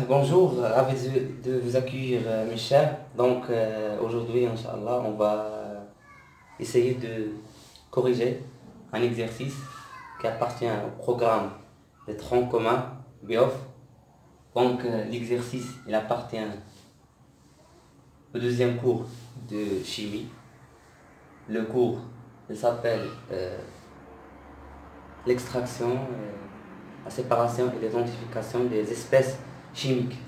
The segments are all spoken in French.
Bonjour, ravi de vous accueillir, mes chers. Donc, aujourd'hui, Inch'Allah, on va essayer de corriger un exercice qui appartient au programme des troncs communs BIOF. Donc, l'exercice, il appartient au deuxième cours de chimie. Le cours, il s'appelle l'extraction, la séparation et l'identification des espèces chimiques.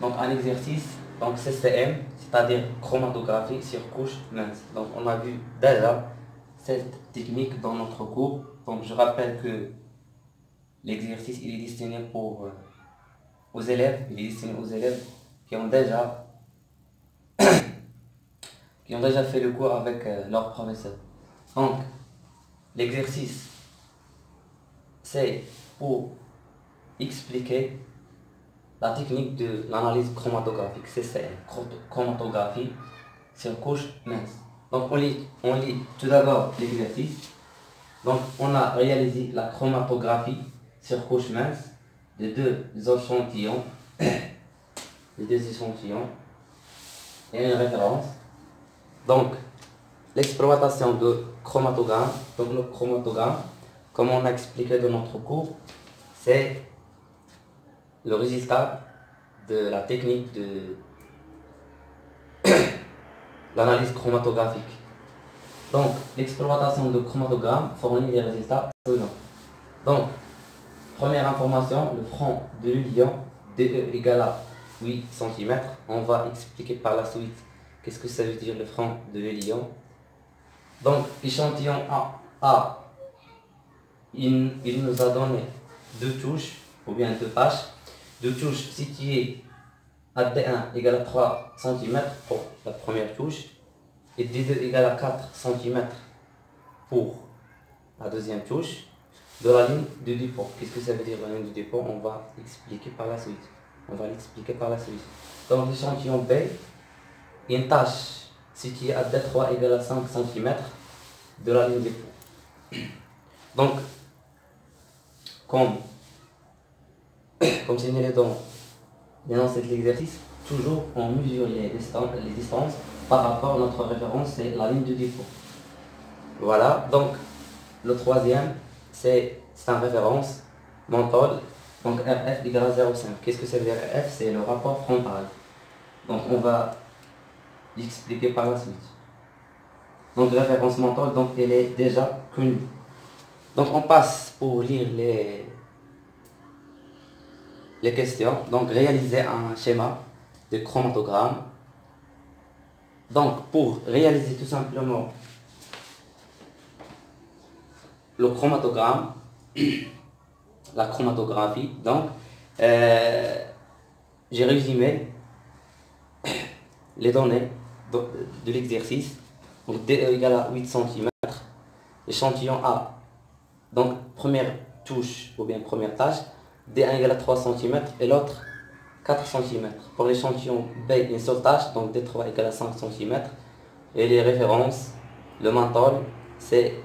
Donc un exercice, donc CCM, c'est-à-dire chromatographie sur couche mince. Donc on a vu déjà cette technique dans notre cours. Donc je rappelle que l'exercice il est destiné aux élèves, il est destiné aux élèves qui ont déjà, qui ont déjà fait le cours avec leur professeur. Donc l'exercice c'est pour expliquer la technique de l'analyse chromatographique, CCM, chromatographie sur couche mince. Donc on lit tout d'abord l'exercice. Donc on a réalisé la chromatographie sur couche mince de deux échantillons, et une référence. Donc l'exploitation de chromatogramme, donc le chromatogramme, comme on a expliqué dans notre cours, c'est le résultat de la technique de l'analyse chromatographique. Donc, l'exploitation de chromatogramme fournit les résultats suivants. Donc, première information, le front de l'union DE égale à 8 cm. On va expliquer par la suite qu'est-ce que ça veut dire le front de l'union. Donc, échantillon A, il nous a donné deux touches, ou bien deux pages. Deux touches situées à D1 égale à 3 cm pour la première touche, et D2 égale à 4 cm pour la deuxième touche de la ligne de dépôt. Qu'est-ce que ça veut dire la ligne de dépôt? On va l'expliquer par la suite. Donc l'échantillon B, une tâche située à D3 égale à 5 cm de la ligne de dépôt. Donc, comme, comme signalé dans l'énoncé de l'exercice, toujours on mesure les distances par rapport à notre référence, c'est la ligne de dépôt. Voilà, donc le troisième, c'est un référence menthol, donc RF égale à 0,5. Qu'est-ce que ça veut dire RF? C'est le rapport frontal. Donc on va l'expliquer par la suite. Donc la référence menthol, donc elle est déjà connue. Donc on passe pour lire les questions. Donc réaliser un schéma de chromatogramme. Donc pour réaliser tout simplement le chromatogramme, la chromatographie, donc j'ai résumé les données de l'exercice. Donc DE égale à 8 cm, échantillon A, donc première touche ou bien première tâche, D1 égale à 3 cm et l'autre 4 cm. Pour l'échantillon B, une seule tâche, donc D3 égale à 5 cm. Et les références, le menthol, c'est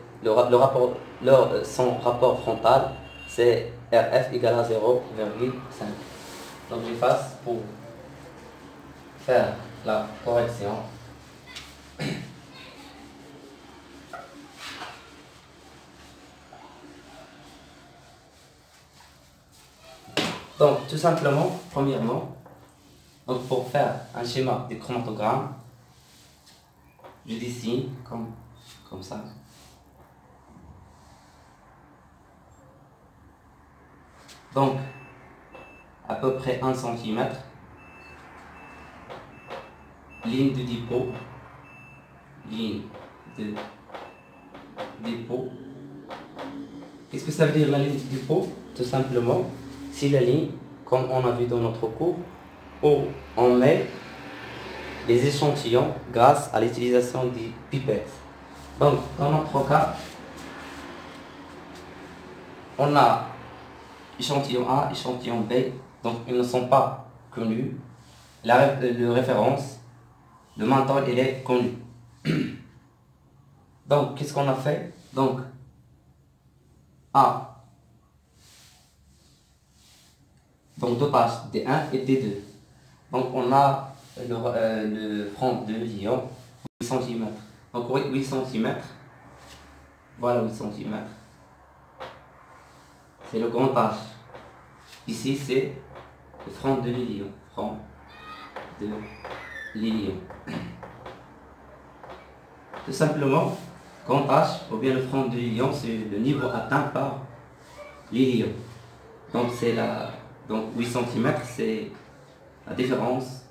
son rapport frontal, c'est RF égale à 0,5. Donc j'efface pour faire la correction. Donc tout simplement, premièrement, donc pour faire un schéma de chromatogramme, je dessine comme ça. Donc à peu près 1 cm, ligne de dépôt, Qu'est-ce que ça veut dire la ligne de dépôt? Tout simplement, c'est la ligne, comme on a vu dans notre cours, où on met les échantillons grâce à l'utilisation des pipettes. Donc, dans notre cas, on a échantillon A, échantillon B, donc ils ne sont pas connus. Le référence, le menthol, il est connu. Donc, qu'est-ce qu'on a fait? Donc, A, Donc deux tâches, D1 et D2. Donc on a le front de lion 8 cm. Donc 8 cm. Voilà 8 cm. C'est le grand H. Ici c'est le front de lion. Front de lion. Tout simplement, grand H ou bien le front de lion, c'est le niveau atteint par l'ilion. Donc c'est la donc 8 cm, c'est la différence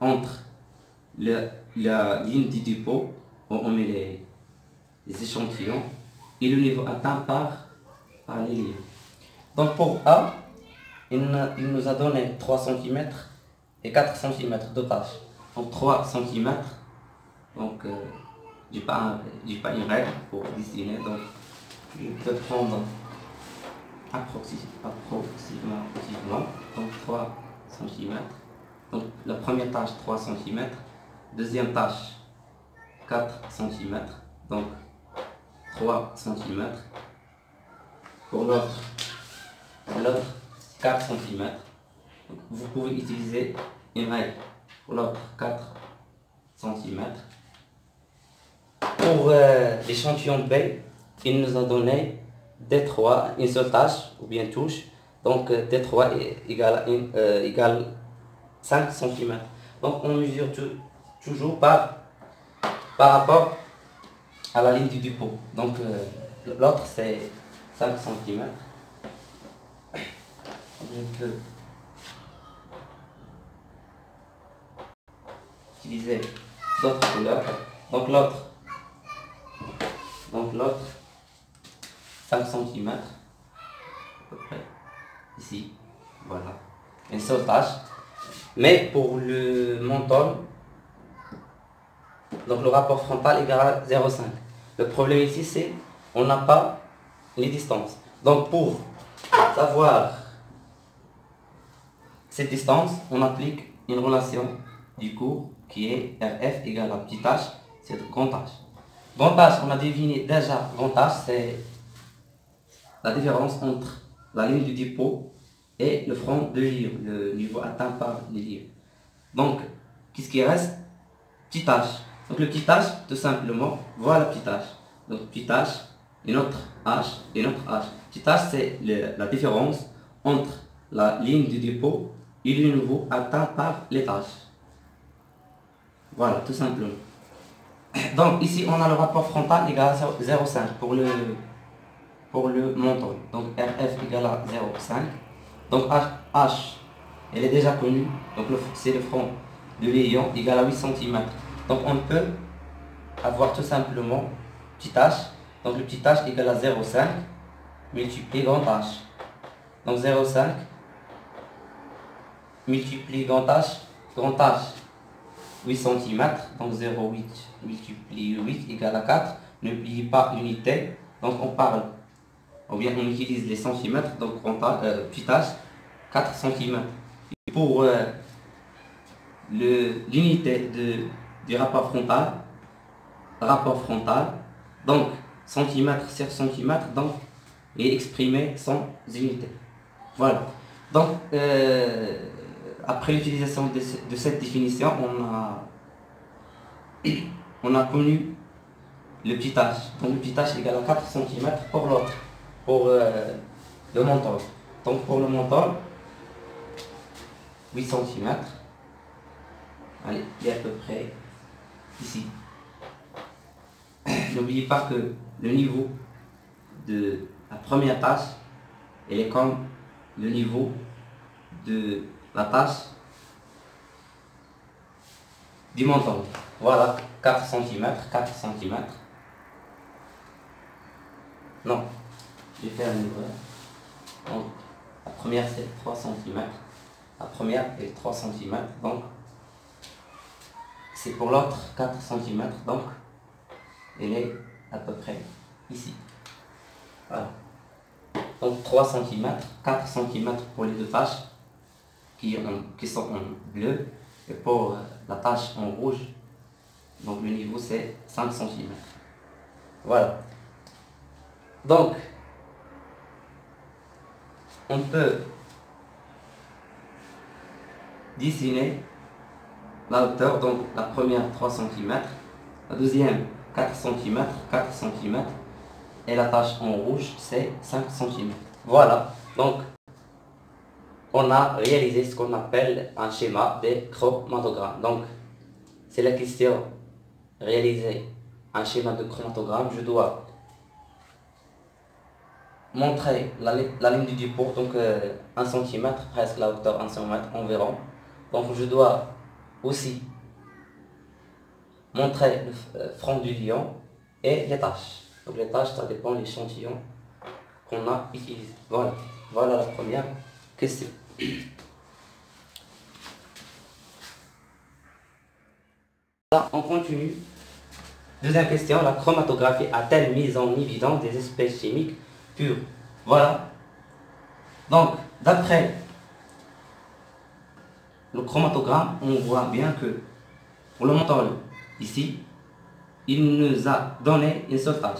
entre la ligne du dépôt où on met les échantillons et le niveau atteint par l'ilion. Donc pour A, il nous a donné 3 cm et 4 cm de tâche. Donc 3 cm, donc j'ai pas une règle pour dessiner, donc je peux prendre approximativement donc 3 cm. Donc la première tâche 3 cm, deuxième tâche 4 cm, donc 3 cm. Pour l'autre 4 cm. Donc, vous pouvez utiliser une règle pour l'autre 4 cm. Pour l'échantillon B, il nous a donné D3, une seule tâche ou bien touche. Donc D3 égale 5 cm. Donc on mesure toujours par rapport à la ligne du dépôt. Donc l'autre c'est 5 cm. Je peux utiliser d'autres couleurs. Donc l'autre 5 cm à peu près ici, voilà, une seule tâche. Mais pour le menton, donc le rapport frontal égal à 0,5. Le problème ici c'est on n'a pas les distances. Donc pour savoir cette distance, on applique une relation du cours qui est RF égale à petit h, c'est grand H. Grand H, on a deviné déjà, grand H, c'est la différence entre la ligne du dépôt et le front de l'ilion, le niveau atteint par l'ilion. Donc, qu'est-ce qui reste? Petit h. Donc le petit h, tout simplement, voilà petit h. Donc petit h, et notre h, et notre h. Petit h, c'est la différence entre la ligne du dépôt et le niveau atteint par les tâches. Voilà, tout simplement. Donc ici, on a le rapport frontal égal à 0,5 pour le menton. Donc RF égale à 0,5. Donc H, elle est déjà connue. Donc c'est le front de l'ilion égal à 8 cm. Donc on peut avoir tout simplement petit h. Donc le petit h égale à 0,5 multiplié grand H. Donc 0,5 multiplié grand H 8 cm, donc 0,8 multiplié 8 égale à 4. N'oubliez pas l'unité, donc on parle, ou bien on utilise les centimètres, donc petit h 4 cm. Et pour l'unité du rapport frontal, donc centimètre sur centimètre, donc est exprimé sans unité. Voilà. Donc après l'utilisation de cette définition, on a connu le petit h. Donc le petit h égale à 4 cm pour l'autre, pour le menton. Donc pour le menton, 8 cm. Allez, il est à peu près ici. N'oubliez pas que le niveau de la première tâche, elle est comme le niveau de la tâche du menton. Voilà, 4 cm, 4 cm. Non, je vais faire une erreur. Donc, la première c'est 3 cm. La première est 3 cm, donc c'est pour l'autre 4 cm, donc elle est à peu près ici. Voilà. Donc 3 cm, 4 cm pour les deux tâches qui sont en bleu, et pour la tâche en rouge, donc le niveau c'est 5 cm. Voilà. Donc on peut dessiner la hauteur. Donc la première 3 cm, la deuxième 4 cm, 4 cm, et la tache en rouge c'est 5 cm. Voilà, donc on a réalisé ce qu'on appelle un schéma des chromatogrammes. Donc c'est la question, réaliser un schéma de chromatogramme. Je dois montrer la ligne du dépôt, donc 1 cm, presque la hauteur 1 cm environ. Donc je dois aussi montrer le front du lion et les tâches. Donc les tâches, ça dépend de l'échantillon qu'on a utilisé. Voilà, voilà la première question. Là, on continue. Deuxième question, la chromatographie a-t-elle mis en évidence des espèces chimiques pures? Voilà. Donc, d'après le chromatogramme, on voit bien que pour le menthol, ici, il nous a donné une seule tâche.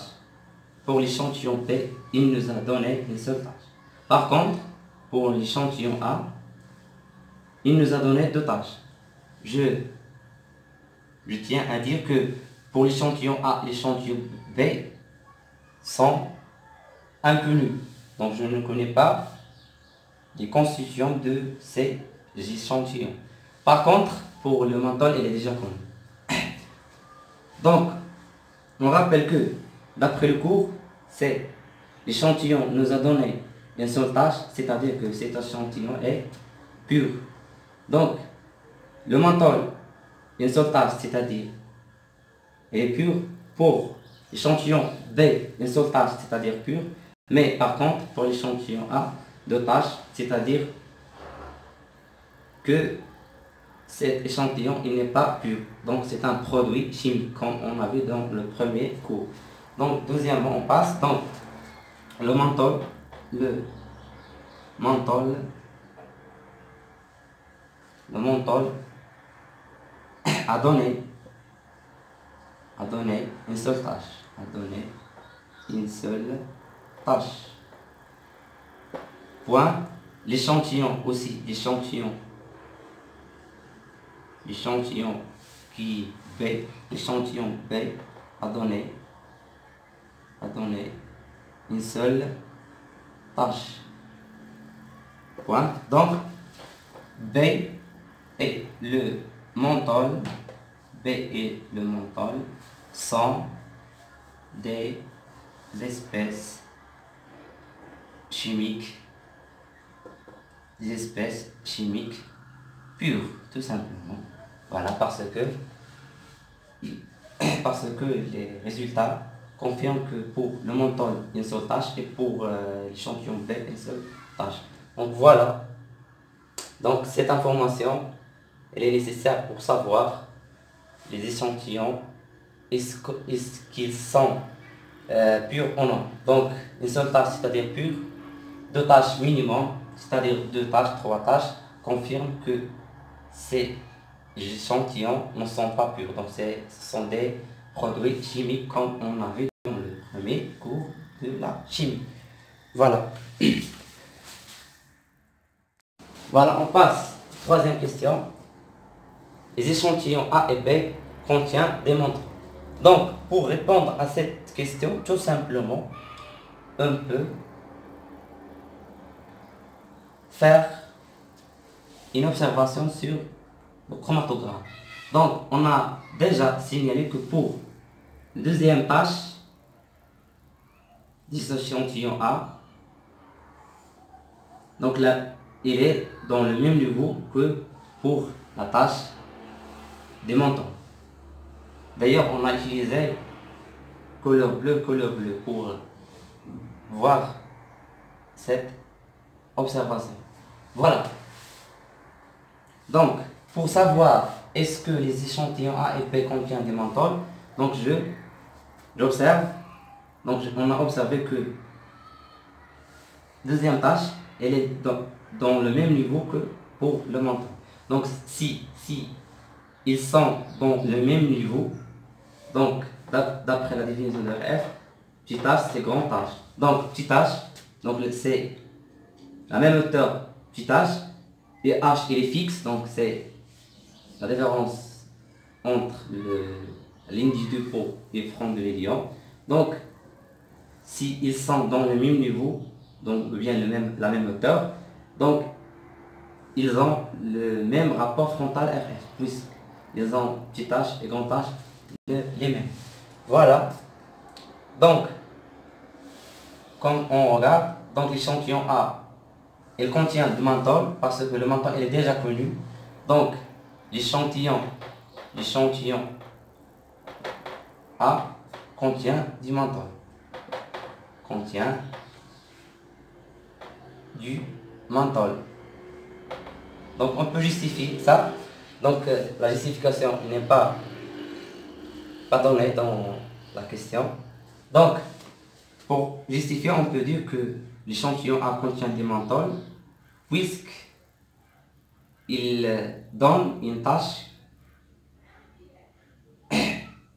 Pour l'échantillon B, il nous a donné une seule tâche. Par contre, pour l'échantillon A, il nous a donné deux tâches. Je tiens à dire que pour l'échantillon A et l'échantillon B sont inconnus. Donc je ne connais pas les constituants de ces échantillons. Par contre, pour le menthol, il est déjà connu. Donc, on rappelle que, d'après le cours, c'est l'échantillon nous a donné une seule tâche, c'est-à-dire que cet échantillon est pur. Donc, le menthol, une seule tâche, c'est-à-dire il est pur. Pour l'échantillon B, une seule tâche, c'est-à-dire pur. Mais par contre, pour l'échantillon A, deux tâches, c'est-à-dire que cet échantillon il n'est pas pur. Donc c'est un produit chimique, comme on a vu dans le premier cours. Donc deuxièmement, on passe. Donc le menthol a donné une seule tâche. Point. L'échantillon aussi, l'échantillon B a donné une seule tâche. Point. Donc B et le menthol sont des espèces chimiques pures, tout simplement. Voilà, parce que les résultats confirment que pour le menthol, une seule tâche, et pour l'échantillon B, une seule tâche. Donc voilà. Donc cette information, elle est nécessaire pour savoir les échantillons, est-ce qu'ils sont purs ou non. Donc une seule tâche, c'est-à-dire pure, deux tâches minimum, c'est-à-dire deux tâches, trois tâches, confirment que ces échantillons ne sont pas purs. Donc ce sont des produits chimiques comme on a vu dans le premier cours de la chimie. Voilà. Voilà, on passe. Troisième question. Les échantillons A et B contiennent des montrons. Donc, pour répondre à cette question, tout simplement, on peut faire une observation sur le chromatogramme. Donc, on a déjà signalé que pour la deuxième tâche des échantillons A, donc là, il est dans le même niveau que pour la tâche des mentons. D'ailleurs, on a utilisé couleur bleue pour voir cette observation. Voilà. Donc, pour savoir est-ce que les échantillons A et B contiennent des menthols, donc j'observe. Donc, on a observé que deuxième tâche, elle est dans le même niveau que pour le menthol. Donc, si ils sont dans le même niveau, donc d'après la définition de F, petite tâche c'est grande tâche. Donc petite tâche, donc c'est la même hauteur petite tâche, et H il est fixe, donc c'est la différence entre la ligne du dépôt et le front de l'hélium. Donc, s'ils sont dans le même niveau, donc bien la même hauteur, donc ils ont le même rapport frontal RF, puisqu'ils ont petit h et grand H les mêmes. Voilà. Donc, comme on regarde, donc l'échantillon A, il contient du menthol, parce que le menthol il est déjà connu. Donc, l'échantillon A contient du menthol. Contient du menthol. Donc on peut justifier ça. Donc la justification n'est pas donnée dans la question. Donc pour justifier, on peut dire que l'échantillon A contient du menthol puisqu'il donne une tâche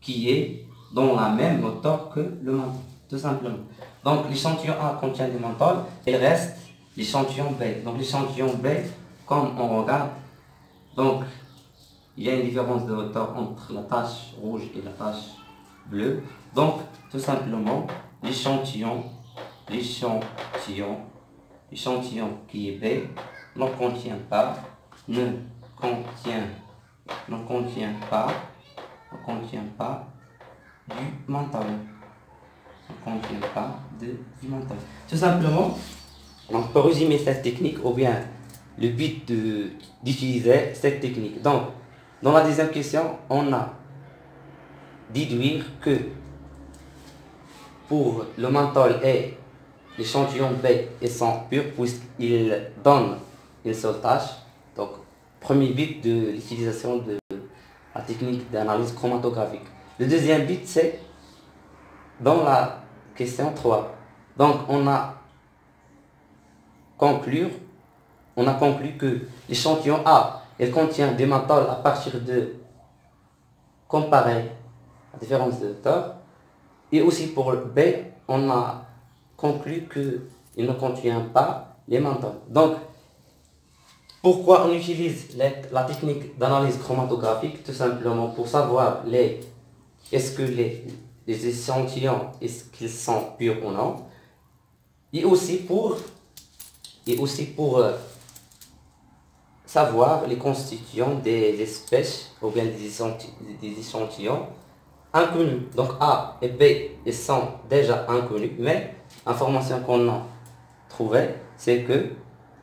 qui est dans la même hauteur que le menthol, tout simplement. Donc l'échantillon A contient du menthol, il reste l'échantillon B. Donc l'échantillon B, comme on regarde, donc il y a une différence de hauteur entre la tache rouge et la tache bleue. Donc tout simplement, l'échantillon qui est B ne contient pas du menthol. Ne contient pas du menthol. Tout simplement, donc pour résumer cette technique, ou bien le but d'utiliser cette technique. Donc, dans la deuxième question, on a déduire que pour le menthol et l'échantillon B, ils sont purs puisqu'ils donnent une seule tâche. Donc, premier but de l'utilisation de la technique d'analyse chromatographique. Le deuxième but, c'est dans la question 3. Donc, on a conclu que l'échantillon A, il contient des menthols à partir de comparer la différence de hauteur. Et aussi pour B, on a conclu qu'il ne contient pas les menthols. Donc, pourquoi on utilise la technique d'analyse chromatographique? Tout simplement pour savoir est-ce que les échantillons, est-ce qu'ils sont purs ou non. Et aussi pour savoir les constituants des espèces ou bien des échantillons inconnus. Donc A et B, ils sont déjà inconnus, mais l'information qu'on a trouvée, c'est que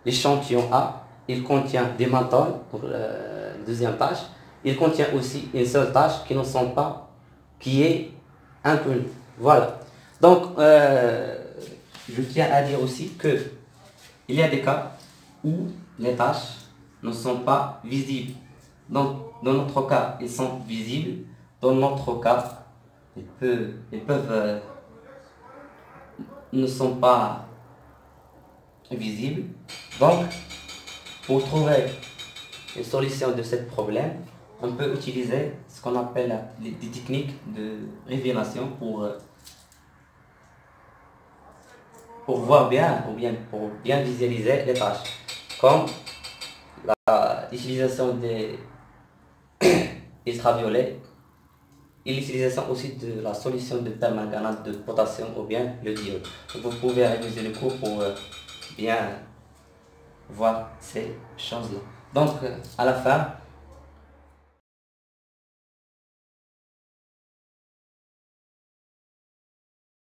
l'échantillon A, il contient des menthols, pour la deuxième tâche, il contient aussi une seule tâche qui est inconnue. Voilà. Donc, je tiens à dire aussi que il y a des cas où les tâches ne sont pas visibles. Donc, dans notre cas, ils sont visibles. Dans notre cas, ne sont pas visibles. Donc, pour trouver une solution de ce problème, on peut utiliser ce qu'on appelle des techniques de révélation pour voir bien, ou bien pour bien visualiser les tâches, comme l'utilisation des ultraviolets et l'utilisation aussi de la solution de permanganate de potassium ou bien le diode. Vous pouvez réviser le cours pour bien voir ces choses-là. Donc, à la fin,